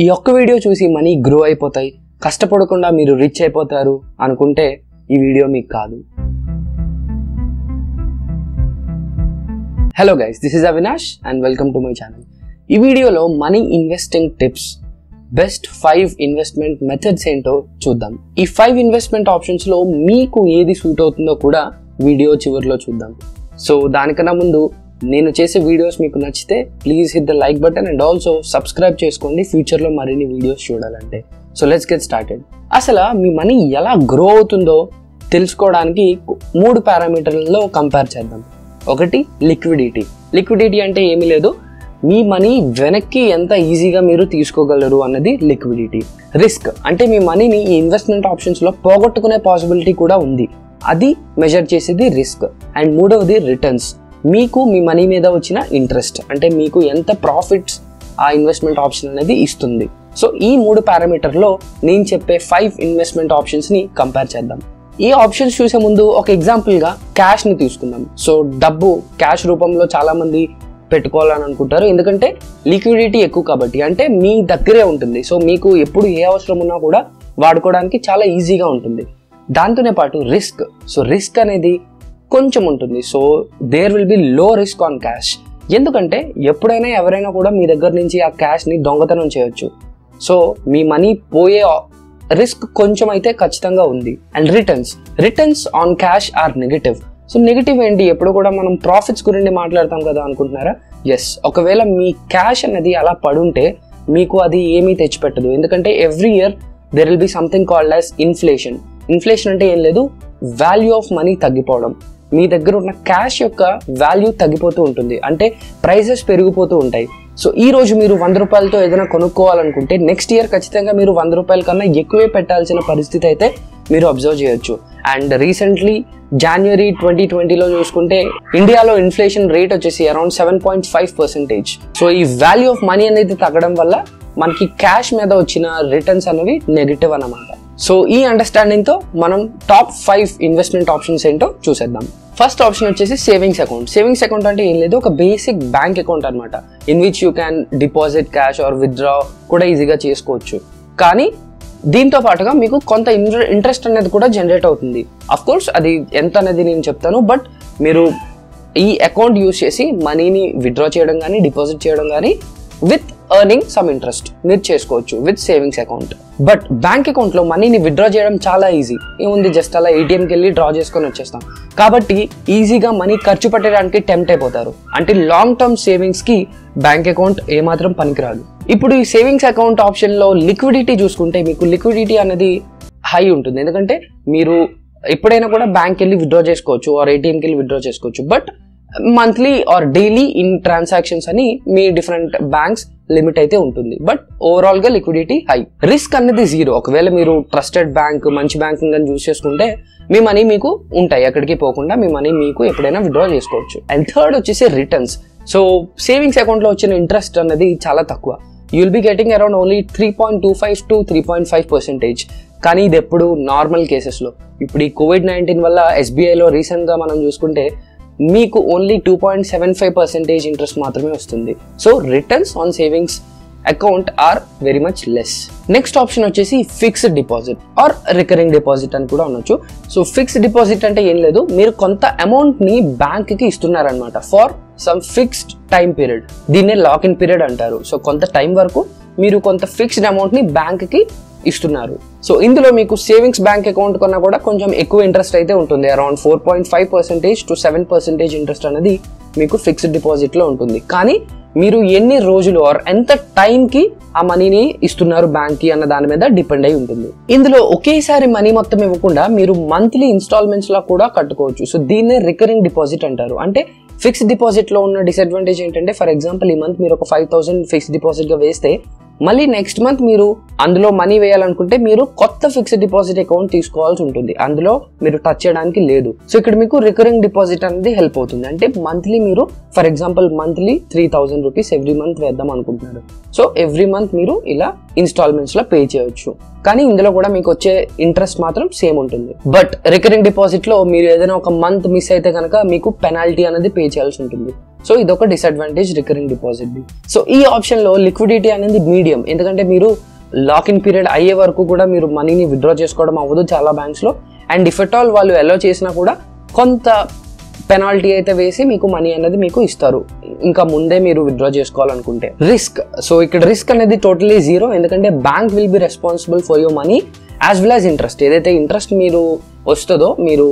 ఈ ఒక్క వీడియో చూసి మనీ గ్రో అయిపోతాయి, కష్టపడకుండా మీరు రిచ్ అయిపోతారు అనుకుంటే ఈ వీడియో మీకు కాదు. Hello guys, this is Avinash and welcome to my channel. ఈ వీడియోలో money investing tips, best 5 investment methods ఏంటో చూద్దాం. ఈ 5 ఇన్వెస్ట్మెంట్ ఆప్షన్స్ లో మీకు ఏది సూట్ అవుతుందో కూడా వీడియో చివరిలో చూద్దాం. సో దానికన్నా ముందు నేను చేసే వీడియోస్ మీకు నచ్చితే please hit the like button and also subscribe చేసుకోండి ఫ్యూచర్లో మరిన్ని వీడియోస్ చూడాలంటే. So let's get started. అసలు మీ మనీ ఎలా గ్రో అవుతుందో తెలుసుకోవడానికి 3 పారామీటర్లలో కంపేర్ చేద్దాం. ఒకటి లిక్విడిటీ. లిక్విడిటీ అంటే ఏమీ లేదు, మీ మనీ వెనక్కి ఎంత ఈజీగా మీరు తీసుకోగలరు అన్నది లిక్విడిటీ. రిస్క్ అంటే మీ మనీని ఈ ఇన్వెస్ట్మెంట్ ఆప్షన్స్లో పోగొట్టుకునే పాసిబిలిటీ కూడా ఉంది, అది మెజర్ చేసేది రిస్క్. అండ్ మూడవది రిటర్న్స్, మీకు మీ మనీ మీద వచ్చిన ఇంట్రెస్ట్, అంటే మీకు ఎంత ప్రాఫిట్స్ ఆ ఇన్వెస్ట్మెంట్ ఆప్షన్ అనేది ఇస్తుంది. సో ఈ 3 పారామీటర్లో నేను చెప్పే 5 ఇన్వెస్ట్మెంట్ ఆప్షన్స్ని కంపేర్ చేద్దాం. ఈ ఆప్షన్స్ చూసే ముందు ఒక ఎగ్జాంపుల్గా క్యాష్ని తీసుకుందాం. సో డబ్బు క్యాష్ రూపంలో చాలామంది పెట్టుకోవాలని అనుకుంటారు, ఎందుకంటే లిక్విడిటీ ఎక్కువ కాబట్టి, అంటే మీ దగ్గరే ఉంటుంది. సో మీకు ఎప్పుడు ఏ అవసరం ఉన్నా కూడా వాడుకోవడానికి చాలా ఈజీగా ఉంటుంది. దాంతోనే పాటు రిస్క్. సో రిస్క్ అనేది కొంచెం ఉంటుంది. సో దేర్ విల్ బి లో రిస్క్ ఆన్ క్యాష్, ఎందుకంటే ఎప్పుడైనా ఎవరైనా కూడా మీ దగ్గర నుంచి ఆ క్యాష్ని దొంగతనం చేయొచ్చు. సో మీ మనీ పోయే రిస్క్ కొంచెం అయితే ఖచ్చితంగా ఉంది. And returns on cash or negative. So negative ఏంటి, ఎప్పుడు కూడా మనం ప్రాఫిట్స్ గురించి మాట్లాడతాం కదా అనుకుంటున్నారా? ఎస్, ఒకవేళ మీ క్యాష్ అనేది అలా పడుంటే మీకు అది ఏమీ తెచ్చిపెట్టదు, ఎందుకంటే every year there will be something called as inflation. Inflation అంటే ఏం లేదు, వాల్యూ ఆఫ్ మనీ తగ్గిపోవడం. మీ దగ్గర ఉన్న క్యాష్ యొక్క వాల్యూ తగ్గిపోతూ ఉంటుంది, అంటే ప్రైజెస్ పెరిగిపోతూ ఉంటాయి. సో ఈ రోజు మీరు 100 రూపాయలతో ఏదైనా కొనుక్కోవాలనుకుంటే నెక్స్ట్ ఇయర్ ఖచ్చితంగా మీరు 100 రూపాయల కన్నా ఎక్కువే పెట్టాల్సిన పరిస్థితి అయితే మీరు అబ్జర్వ్ చేయొచ్చు. అండ్ రీసెంట్లీ జనవరి 2020లో చూసుకుంటే ఇండియాలో ఇన్ఫ్లేషన్ రేట్ వచ్చేసి అరౌండ్ 7.5%. సో ఈ వాల్యూ ఆఫ్ మనీ అనేది తగ్గడం వల్ల మనకి క్యాష్ మీద వచ్చిన రిటర్న్స్ అనేవి నెగిటివ్ అన్నమాట. సో ఈ అండర్స్టాండింగ్తో మనం టాప్ 5 ఇన్వెస్ట్మెంట్ ఆప్షన్స్ ఏంటో చూసేద్దాం. ఫస్ట్ ఆప్షన్ వచ్చేసి సేవింగ్స్ అకౌంట్. సేవింగ్స్ అకౌంట్ అంటే ఏం లేదు, ఒక బేసిక్ బ్యాంక్ అకౌంట్ అనమాట, in which you can deposit cash or withdraw కూడా ఈజీగా చేసుకోవచ్చు. కానీ దీంతో పాటుగా మీకు కొంత ఇంట్రెస్ట్ అనేది కూడా జనరేట్ అవుతుంది. అఫ్ కోర్స్ అది ఎంత అనేది నేను చెప్తాను, బట్ మీరు ఈ అకౌంట్ యూజ్ చేసి మనీని విత్డ్రా చేయడం కానీ డిపాజిట్ చేయడం కానీ విత్ ఎర్నింగ్ సమ్ ఇంట్రెస్ట్ మీరు చేసుకోవచ్చు with savings account. But bank అకౌంట్లో మనీని విత్డ్రా చేయడం చాలా ఈజీ. ఏముంది, జస్ట్ అలా ఏటీఎంకి వెళ్ళి డ్రా చేసుకొని వచ్చేస్తాం. కాబట్టి ఈజీగా మనీ ఖర్చు పెట్టడానికి టెంప్ట్ అయిపోతారు. అంటే లాంగ్ టర్మ్ సేవింగ్స్కి బ్యాంక్ అకౌంట్ ఏమాత్రం పనికిరాదు. ఇప్పుడు ఈ సేవింగ్స్ అకౌంట్ ఆప్షన్లో లిక్విడిటీ చూసుకుంటే మీకు లిక్విడిటీ అనేది హై ఉంటుంది, ఎందుకంటే మీరు ఎప్పుడైనా కూడా బ్యాంక్ వెళ్ళి విత్డ్రా చేసుకోవచ్చు ఆర్ ఏటీఎంకి వెళ్ళి విత్డ్రా చేసుకోవచ్చు. But monthly or daily in transactions అని మీ డిఫరెంట్ బ్యాంక్స్ లిమిట్ అయితే ఉంటుంది. బట్ ఓవరాల్ గా లిక్విడిటీ హై. రిస్క్ అనేది 0. ఒకవేళ మీరు ట్రస్టెడ్ బ్యాంక్, మంచి బ్యాంకింగ్ అని చూస్ చేసుకుంటే మీ మనీ మీకు ఉంటాయి, ఎక్కడికి పోకుండా మీ మనీ మీకు ఎప్పుడైనా విత్డ్రా చేసుకోవచ్చు. అండ్ థర్డ్ వచ్చేసి రిటర్న్స్. సో సేవింగ్స్ అకౌంట్ లో వచ్చిన ఇంట్రెస్ట్ అనేది చాలా తక్కువ. You will be getting around only 3.25 to 3.5%. కానీ ఇది ఎప్పుడు నార్మల్ కేసెస్లో. ఇప్పుడు ఈ COVID-19 వల్ల SBIలో రీసెంట్గా మనం చూసుకుంటే మీకు ఓన్లీ 2.75% ఇంట్రెస్ట్ మాత్రమే వస్తుంది. So returns on savings account are very much less. Next option వచ్చేసి fixed deposit or recurring deposit అని కూడా అనొచ్చు. సో ఫిక్స్డ్ డిపాజిట్ అంటే ఏం లేదు, మీరు కొంత అమౌంట్ ని బ్యాంక్ కి ఇస్తున్నారనమాట for some fixed time period. దీన్నే లాక్ ఇన్ పీరియడ్ అంటారు. సో కొంత టైం వరకు మీరు కొంత ఫిక్స్డ్ అమౌంట్ ని బ్యాంక్ కి ఇస్తున్నారు. సో ఇందులో మీకు సేవింగ్స్ బ్యాంక్ అకౌంట్ కన్నా కూడా కొంచెం ఎక్కువ ఇంట్రెస్ట్ అయితే ఉంటుంది, అరౌండ్ 4.5% to 7% ఇంట్రెస్ట్ అనేది మీకు ఫిక్స్డ్ డిపాజిట్ లో ఉంటుంది. కానీ మీరు ఎన్ని రోజులు ఆర్ ఎంత టైంకి ఆ మనీని ఇస్తున్నారు బ్యాంక్ కి అన్న దాని మీద డిపెండ్ అయి ఉంటుంది. ఇందులో ఒకేసారి మనీ మొత్తం ఇవ్వకుండా మీరు మంత్లీ ఇన్స్టాల్మెంట్స్ లా కూడా కట్టుకోవచ్చు. సో దీన్నే రికరింగ్ డిపాజిట్ అంటారు. అంటే ఫిక్స్డ్ డిపాజిట్ లో ఉన్న డిసడ్వాంటేజ్ ఏంటంటే, ఫర్ ఎగ్జాంపుల్ ఈ మంత్ మీరు ఒక 5,000 ఫిక్స్డ్ డిపాజిట్ గా వేస్తే మళ్ళీ నెక్స్ట్ మంత్ మీరు అందులో మనీ వేయాలనుకుంటే మీరు కొత్త ఫిక్స్డ్ డిపాజిట్ అకౌంట్ తీసుకోవాల్సి ఉంటుంది, అందులో మీరు టచ్ చేయడానికి లేదు. సో ఇక్కడ మీకు రికరింగ్ డిపాజిట్ అనేది హెల్ప్ అవుతుంది. అంటే మంత్లీ మీరు for example monthly 3,000 rupees every month వేద్దాం అనుకుంటున్నారు. సో ఎవ్రీ మంత్ మీరు ఇలా ఇన్స్టాల్మెంట్స్ లో పే చేయొచ్చు. కానీ ఇందులో కూడా మీకు వచ్చే ఇంట్రెస్ట్ మాత్రం సేమ్ ఉంటుంది. బట్ రికరింగ్ డిపాజిట్ లో మీరు ఏదైనా ఒక మంత్ మిస్ అయితే కనుక మీకు పెనాల్టీ అనేది పే చేయాల్సి ఉంటుంది. సో ఇదొక disadvantage recurring deposit the. So ఈ ఆప్షన్ లో లిక్విడిటీ అనేది మీడియం, ఎందుకంటే మీరు లాక్ ఇన్ పీరియడ్ అయ్యే వరకు కూడా మీరు మనీని విత్డ్రా చేసుకోవడం అవ్వదు చాలా బ్యాంక్స్ లో. అండ్ ఇఫ్ ఎట్ ఆల్ వాళ్ళు అలో చేసినా కూడా కొంత పెనాల్టీ అయితే వేసి మీకు మనీ అనేది మీకు ఇస్తారు, ఇంకా ముందే మీరు విత్డ్రా చేసుకోవాలనుకుంటే. రిస్క్, సో ఇక్కడ రిస్క్ అనేది టోటలీ జీరో, ఎందుకంటే bank will be responsible for your money as well as interest. ఏదైతే ఇంట్రెస్ట్ మీరు వస్తుందో మీరు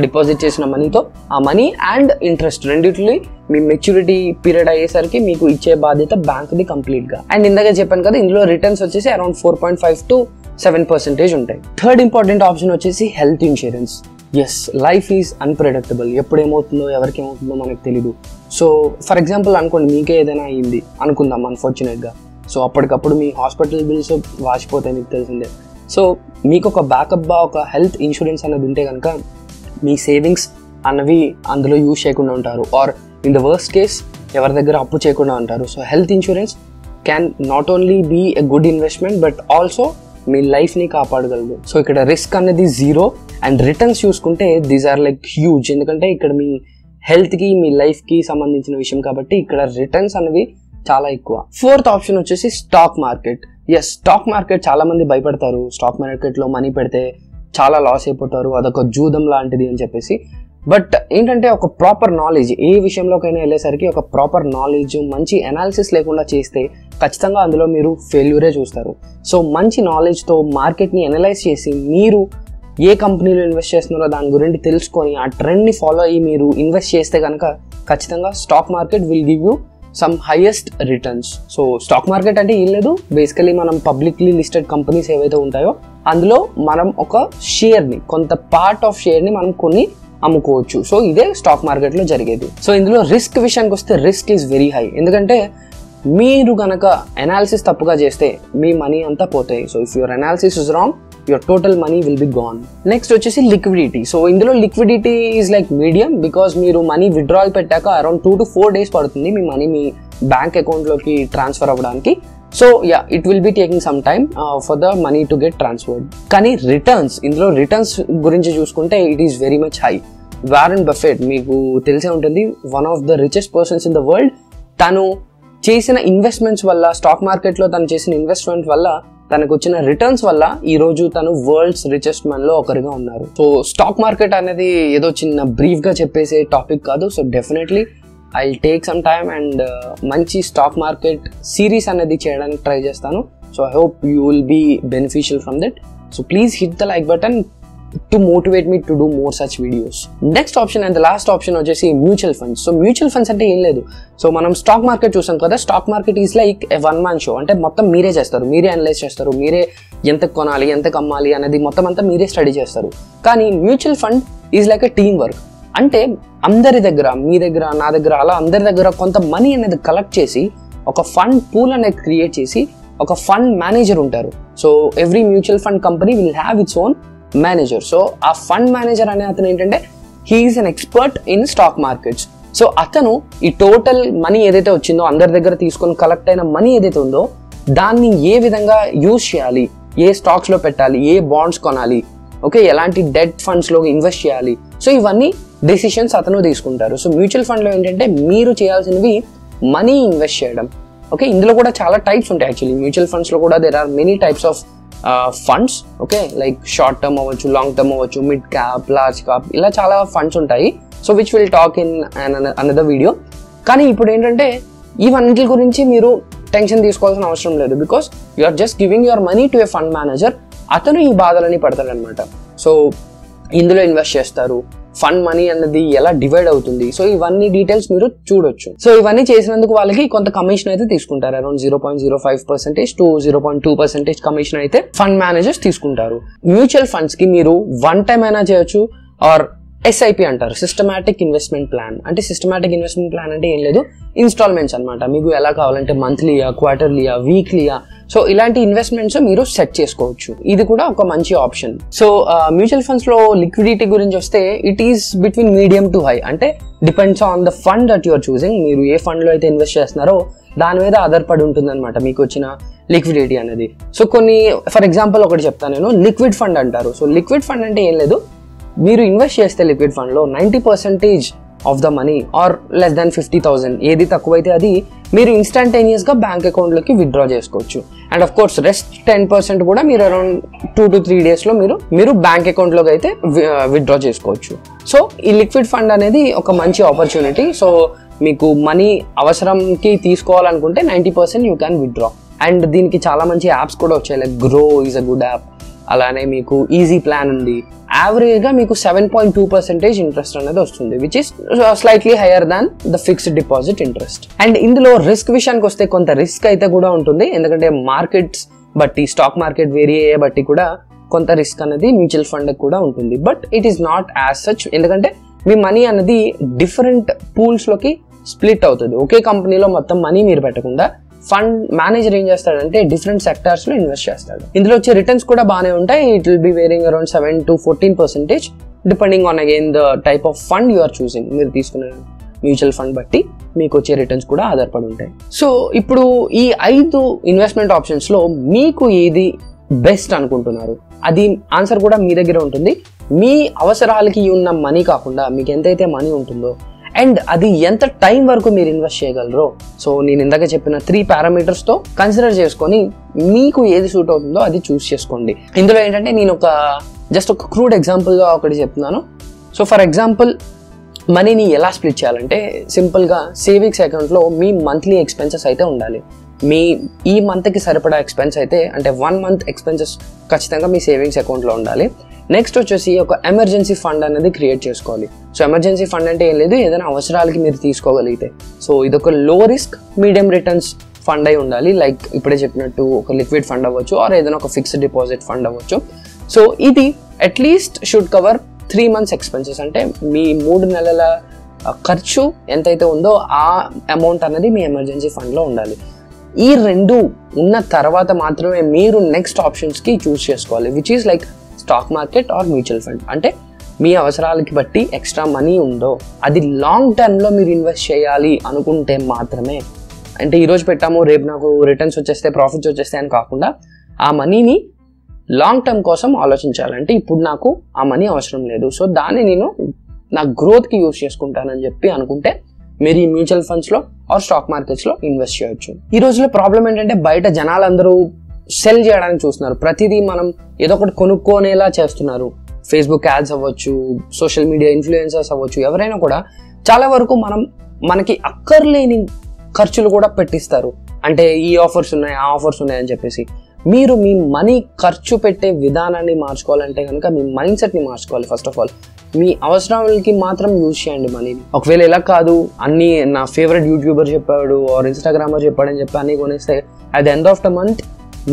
డిపాజిట్ చేసిన మనీతో, ఆ మనీ అండ్ ఇంట్రెస్ట్ రెండిట్లో మీ మెచ్యూరిటీ పీరియడ్ అయ్యేసరికి మీకు ఇచ్చే బాధ్యత బ్యాంక్ది కంప్లీట్ గా. అండ్ ఇందాక చెప్పాను కదా, ఇందులో రిటర్న్స్ వచ్చేసి అరౌండ్ 4.5 to 7% ఉంటాయి. థర్డ్ ఇంపార్టెంట్ ఆప్షన్ వచ్చేసి health insurance. Yes, life is unpredictable, ఎప్పుడు ఏమవుతుందో ఎవరికి ఏమవుతుందో మనకు తెలీదు. సో ఫర్ ఎగ్జాంపుల్ అనుకోండి, మీకే ఏదైనా అయ్యింది అనుకుందాం అన్ఫార్చునేట్ గా. సో అప్పటికప్పుడు మీ హాస్పిటల్ బిల్స్ వాచిపోతాయి, మీకు తెలిసిందే. సో మీకు ఒక బ్యాకప్ గా ఒక హెల్త్ ఇన్సూరెన్స్ అనేది ఉంటే కనుక మీ సేవింగ్స్ అన్నవి అందులో యూజ్ చేయకుండా ఉంటారు, or in the worst case ఎవరి దగ్గర అప్పు చేయకుండా ఉంటారు. So health insurance can not only be a good investment but also మీ లైఫ్ని కాపాడగలదు. సో ఇక్కడ రిస్క్ అనేది జీరో అండ్ రిటర్న్స్ చూసుకుంటే దీస్ ఆర్ లైక్ హ్యూజ్, ఎందుకంటే ఇక్కడ మీ హెల్త్కి మీ లైఫ్కి సంబంధించిన విషయం కాబట్టి ఇక్కడ రిటర్న్స్ అనేవి చాలా ఎక్కువ. ఫోర్త్ ఆప్షన్ వచ్చేసి stock market. Yes, stock market చాలా మంది భయపడతారు, స్టాక్ మార్కెట్లో మనీ పెడితే చాలా లాస్ అయిపోతారు, అదొక జూదం లాంటిది అని చెప్పేసి. బట్ ఏంటంటే ఒక ప్రాపర్ నాలెడ్జ్, ఏ విషయంలోకైనా వెళ్ళేసరికి ఒక ప్రాపర్ నాలెడ్జ్, మంచి అనాలిసిస్ లేకుండా చేస్తే ఖచ్చితంగా అందులో మీరు ఫెయిల్యూరే చూస్తారు. సో మంచి నాలెడ్జ్తో మార్కెట్ని అనలైజ్ చేసి మీరు ఏ కంపెనీలో ఇన్వెస్ట్ చేస్తున్నారో దాని గురించి తెలుసుకొని ఆ ట్రెండ్ని ఫాలో అయ్యి మీరు ఇన్వెస్ట్ చేస్తే కనుక ఖచ్చితంగా stock market will give you some highest returns. So stock market అంటే ఏం లేదు, బేసికలీ మనం పబ్లిక్లీ లిస్టెడ్ కంపెనీస్ ఏవైతే ఉంటాయో అందులో మనం ఒక షేర్ని, కొంత పార్ట్ ఆఫ్ షేర్ని మనం కొన్ని అమ్ముకోవచ్చు. సో ఇదే స్టాక్ మార్కెట్లో జరిగేది. సో ఇందులో రిస్క్ విషయానికి వస్తే రిస్క్ ఈజ్ వెరీ హై, ఎందుకంటే మీరు కనుక అనాలిసిస్ తప్పుగా చేస్తే మీ మనీ అంతా పోతాయి. So if your analysis is wrong your total money will be gone. Next వచ్చేసి లిక్విడిటీ. సో ఇందులో liquidity is like medium, because మీరు మనీ విత్డ్రాల్ పెట్టాక అరౌండ్ 2 to 4 days పడుతుంది మీ మనీ మీ బ్యాంక్ అకౌంట్లోకి ట్రాన్స్ఫర్ అవ్వడానికి. So yeah, it will be taking some time for the money to get transferred. కానీ returns, ఇందులో returns గురించి చూసుకుంటే it is very much high. Warren Buffett మీకు తెలిసే ఉంటుంది, one of the richest persons in the world. తను చేసిన investments వల్ల, స్టాక్ మార్కెట్లో తను చేసిన ఇన్వెస్ట్మెంట్ వల్ల తనకు వచ్చిన రిటర్న్స్ వల్ల ఈ రోజు తను వరల్డ్స్ రిచెస్ట్ మ్యాన్ లో ఒకరిగా ఉన్నారు. సో స్టాక్ మార్కెట్ అనేది ఏదో చిన్న బ్రీఫ్ గా చెప్పేసే టాపిక్ కాదు. So definitely I take some time and మంచి స్టాక్ మార్కెట్ సిరీస్ అనేది చేయడానికి ట్రై చేస్తాను. So I hope you will be beneficial from that. So please hit the like button to motivate me to do more such videos. Next option and the last option వచ్చేసి mutual funds. So mutual funds అంటే ఏం లేదు, so మనం stock market చూసాం కదా, stock market is like a one man show. అంటే మొత్తం మీరే చేస్తారు, మీరే అనలైజ్ చేస్తారు, మీరే ఎంత కొనాలి ఎంత అమ్మాలి అనేది మొత్తం అంతా మీరే స్టడీ చేస్తారు. కానీ mutual fund is like a team work. అంటే అందరి దగ్గర, మీ దగ్గర, నా దగ్గర, అలా అందరి దగ్గర కొంత మనీ అనేది కలెక్ట్ చేసి ఒక ఫండ్ పూల్ అనేది క్రియేట్ చేసి ఒక ఫండ్ మేనేజర్ ఉంటారు. So every mutual fund company will have its own manager. So ఆ ఫండ్ మేనేజర్ అనే అతను ఏంటంటే he's an expert in stock markets. So అతను ఈ టోటల్ మనీ ఏదైతే వచ్చిందో, అందరి దగ్గర తీసుకొని కలెక్ట్ అయిన మనీ ఏదైతే ఉందో దాన్ని ఏ విధంగా యూజ్ చేయాలి, ఏ స్టాక్స్ లో పెట్టాలి, ఏ బాండ్స్ కొనాలి, ఓకే, ఎలాంటి డెట్ ఫండ్స్ లో ఇన్వెస్ట్ చేయాలి, సో ఇవన్నీ డెసిషన్స్ అతను తీసుకుంటారు. సో మ్యూచువల్ ఫండ్ లో ఏంటంటే మీరు చేయాల్సినవి మనీ ఇన్వెస్ట్ చేయడం. ఓకే, ఇందులో కూడా చాలా టైప్స్ ఉంటాయి. యాక్చువల్లీ మ్యూచువల్ ఫండ్స్ లో కూడా there are many types of funds. Okay, like short term అవ్వచ్చు, లాంగ్ టర్మ్ అవ్వచ్చు, మిడ్ క్యాప్, లార్జ్ క్యాప్, ఇలా చాలా ఫండ్స్ ఉంటాయి. So which will talk in another video. కానీ ఇప్పుడు ఏంటంటే ఇవన్నిటి గురించి మీరు టెన్షన్ తీసుకోవాల్సిన అవసరం లేదు, because you are just giving your money to a fund manager. అతను ఈ బాధలని పడతాడు అనమాట. సో ఇందులో ఇన్వెస్ట్ చేస్తారు, ఫండ్ మనీ అన్నది ఎలా డివైడ్ అవుతుంది, సో ఇవన్నీ డీటెయిల్స్ మీరు చూడొచ్చు. సో ఇవన్నీ చేసినందుకు వాళ్ళకి కొంత కమిషన్ అయితే తీసుకుంటారు, అరౌండ్ 0.05% to 0.2% కమిషన్ అయితే ఫండ్ మేనేజర్స్ తీసుకుంటారు. మ్యూచువల్ ఫండ్స్ కి మీరు వన్ టైం అయినా చేయొచ్చు ఆర్ SIP అంటారు, సిస్టమాటిక్ ఇన్వెస్ట్మెంట్ ప్లాన్. అంటే సిస్టమాటిక్ ఇన్వెస్ట్మెంట్ ప్లాన్ అంటే ఏం లేదు, ఇన్స్టాల్మెంట్స్ అనమాట. మీకు ఎలా కావాలంటే మంత్లీయా, క్వార్టర్లీయా, వీక్లీయా, సో ఇలాంటి ఇన్వెస్ట్మెంట్స్ మీరు సెట్ చేసుకోవచ్చు. ఇది కూడా ఒక మంచి ఆప్షన్. సో మ్యూచువల్ ఫండ్స్ లో లిక్విడిటీ గురించి వస్తే it is between medium to high. అంటే depends on the fund that your choosing. మీరు ఏ ఫండ్ లో అయితే ఇన్వెస్ట్ చేస్తున్నారో దాని మీద ఆధారపడి ఉంటుంది అనమాట మీకు వచ్చిన లిక్విడిటీ అనేది. సో కొన్ని ఫర్ ఎగ్జాంపుల్ ఒకటి చెప్తాను నేను, లిక్విడ్ ఫండ్ అంటారు. సో లిక్విడ్ ఫండ్ అంటే ఏం లేదు, మీరు ఇన్వెస్ట్ చేస్తే లిక్విడ్ ఫండ్ లో 90% of the money are less than 50,000, ఏది తక్కువైతే అది మీరు ఇన్స్టంటేనియస్ గా బ్యాంక్ అకౌంట్ లోకి విత్డ్రా చేసుకోవచ్చు. అండ్ ఆఫ్ కోర్స్ రెస్ట్ 10% కూడా మీరు అరౌండ్ 2 to 3 days లో మీరు బ్యాంక్ అకౌంట్ లోకి అయితే విత్డ్రా చేసుకోవచ్చు. సో ఈ లిక్విడ్ ఫండ్ అనేది ఒక మంచి ఆపర్చునిటీ. సో మీకు మనీ అవసరంకి తీసుకోవాలనుకుంటే 90% యూ క్యాన్ విత్డ్రా. అండ్ దీనికి చాలా మంచి యాప్స్ కూడా వచ్చాయి, like grow is a good app. అలానే మీకు ఈజీ ప్లాన్ ఉంది. యావరేజ్ గా మీకు 7.2% ఇంట్రెస్ట్ అనేది వస్తుంది, which is slightly hire than the fixed deposit interest. And ఇందులో రిస్క్ విషయానికి వస్తే కొంత రిస్క్ అయితే కూడా ఉంటుంది, ఎందుకంటే మార్కెట్స్ బట్టి, స్టాక్ మార్కెట్ వేరీ అయ్యే బట్టి కూడా కొంత రిస్క్ అనేది మ్యూచువల్ ఫండ్ కూడా ఉంటుంది. But it is not as such, ఎందుకంటే మీ మనీ అనేది డిఫరెంట్ పూల్స్ లోకి స్ప్లిట్ అవుతుంది. ఒకే కంపెనీలో మొత్తం మనీ మీరు పెట్టకుండా ఫండ్ మేనేజర్ ఏం చేస్తాడంటే డిఫరెంట్ సెక్టార్స్ లో ఇన్వెస్ట్ చేస్తాడు. ఇందులో వచ్చే రిటర్న్స్ కూడా బాగానే ఉంటాయి. It will be varying around 7 to 14% depending on again the type of fund you are choosing. మీరు తీసుకునే మ్యూచువల్ ఫండ్ బట్టి మీకు వచ్చే రిటర్న్స్ కూడా ఆధారపడి ఉంటాయి. సో ఇప్పుడు ఈ 5 ఇన్వెస్ట్మెంట్ ఆప్షన్స్ లో మీకు ఏది బెస్ట్ అనుకుంటున్నారు, అది ఆన్సర్ కూడా మీ దగ్గర ఉంటుంది. మీ అవసరాలకి ఉన్న మనీ కాకుండా మీకు ఎంతైతే మనీ ఉంటుందో అండ్ అది ఎంత టైం వరకు మీరు ఇన్వెస్ట్ చేయగలరో, సో నేను ఇందాక చెప్పిన 3 parameters తో కన్సిడర్ చేసుకొని మీకు ఏది సూట్ అవుతుందో అది చూస్ చేసుకోండి. ఇందులో ఏంటంటే నేను జస్ట్ ఒక క్రూడ్ ఎగ్జాంపుల్గా ఒకటి చెప్తున్నాను. సో ఫర్ ఎగ్జాంపుల్ మనీని ఎలా స్ప్లిట్ చేయాలంటే సింపుల్గా సేవింగ్స్ అకౌంట్లో మీ మంత్లీ ఎక్స్పెన్సెస్ అయితే ఉండాలి. మీ ఈ మంత్కి సరిపడా ఎక్స్పెన్స్ అయితే, అంటే 1 month ఎక్స్పెన్సెస్ ఖచ్చితంగా మీ సేవింగ్స్ అకౌంట్లో ఉండాలి. నెక్స్ట్ వచ్చేసి ఒక ఎమర్జెన్సీ ఫండ్ అనేది క్రియేట్ చేసుకోవాలి. సో ఎమర్జెన్సీ ఫండ్ అంటే ఏం లేదు, ఏదైనా అవసరాలకి మీరు తీసుకోగలిగితే. సో ఇదొక లో రిస్క్ మీడియం రిటర్న్స్ ఫండ్ అయి ఉండాలి. లైక్ ఇప్పుడే చెప్పినట్టు ఒక లిక్విడ్ ఫండ్ అవ్వచ్చు, ఆర్ ఏదైనా ఒక ఫిక్స్డ్ డిపాజిట్ ఫండ్ అవ్వచ్చు. సో ఇది at least should cover 3 months expenses. అంటే మీ 3 నెలల ఖర్చు ఎంతైతే ఉందో ఆ అమౌంట్ అనేది మీ ఎమర్జెన్సీ ఫండ్లో ఉండాలి. ఈ 2 ఉన్న తర్వాత మాత్రమే మీరు నెక్స్ట్ ఆప్షన్స్కి చూస్ చేసుకోవాలి, which is like stock market or mutual fund. అంటే మీ అవసరాలకి బట్టి ఎక్స్ట్రా మనీ ఉందో అది లాంగ్ టర్మ్లో మీరు ఇన్వెస్ట్ చేయాలి అనుకుంటే మాత్రమే, అంటే ఈరోజు పెట్టాము రేపు నాకు రిటర్న్స్ వచ్చేస్తే ప్రాఫిట్స్ వచ్చేస్తే అని కాకుండా ఆ మనీని లాంగ్ టర్మ్ కోసం ఆలోచించాలంటే ఇప్పుడు నాకు ఆ మనీ అవసరం లేదు, సో దాన్ని నేను నా గ్రోత్కి యూజ్ చేసుకుంటానని చెప్పి అనుకుంటే మీరు ఈ మ్యూచువల్ ఫండ్స్లో ఆర్ స్టాక్ మార్కెట్స్లో ఇన్వెస్ట్ చేయొచ్చు. ఈ రోజులో ప్రాబ్లం ఏంటంటే బయట జనాలందరూ సెల్ చేయడానికి చూస్తున్నారు. ప్రతిదీ మనం ఏదో ఒకటి కొనుక్కోనేలా చేస్తున్నారు. ఫేస్బుక్ యాడ్స్ అవ్వచ్చు, సోషల్ మీడియా ఇన్ఫ్లుయెన్సర్స్ అవ్వచ్చు, ఎవరైనా కూడా చాలా వరకు మనకి అక్కర్లేని ఖర్చులు కూడా పెట్టిస్తారు. అంటే ఈ ఆఫర్స్ ఉన్నాయి, ఆ ఆఫర్స్ ఉన్నాయి అని చెప్పేసి. మీరు మీ మనీ ఖర్చు పెట్టే విధానాన్ని మార్చుకోవాలంటే కనుక మీ మైండ్ సెట్ని మార్చుకోవాలి. ఫస్ట్ ఆఫ్ ఆల్ మీ అవసరాలకి మాత్రం యూజ్ చేయండి మనీని. ఒకవేళ ఎలా కాదు అన్ని నా ఫేవరెట్ యూట్యూబర్ చెప్పాడు ఆర్ ఇన్స్టాగ్రామర్ చెప్పాడని చెప్పి అన్ని కొనేస్తే at the end of the month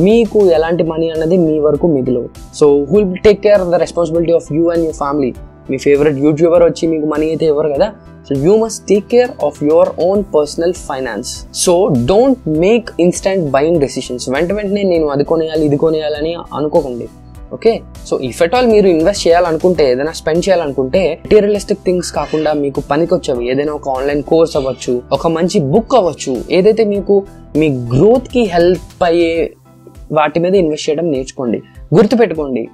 మీకు ఎలాంటి మనీ అన్నది మీ వరకు మిగిలవు. So who will take care the responsibility of you and your family. మీ ఫేవరెట్ యూట్యూబర్ వచ్చి మీకు మనీ అయితే ఇవ్వరు కదా. So you must take care of your own personal finance. So don't make instant buying decisions. వెంటనే నేను అది కొనేయాలి ఇది కొనేయాలని అనుకోకండి. Okay, so if at all మీరు ఇన్వెస్ట్ చేయాలనుకుంటే, ఏదైనా స్పెండ్ చేయాలనుకుంటే మెటీరియలిస్టిక్ థింగ్స్ కాకుండా మీకు పనికొచ్చేవి ఏదైనా ఒక ఆన్లైన్ కోర్స్ అవ్వచ్చు, ఒక మంచి బుక్ అవ్వచ్చు, ఏదైతే మీకు మీ గ్రోత్కి హెల్ప్ అయ్యే వాటి మీద ఇన్వెస్ట్ చేయడం నేర్చుకోండి. గుర్తుపెట్టుకోండి,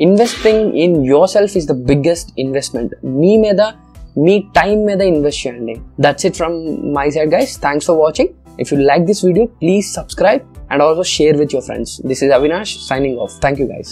investing in yourself is the biggest investment. మీ మీద, మీ టైం మీద ఇన్వెస్ట్ చేయండి. That's it from my side guys. Thanks for watching. If you like this video, please subscribe and also share with your friends. This is Avinash signing off. Thank you guys.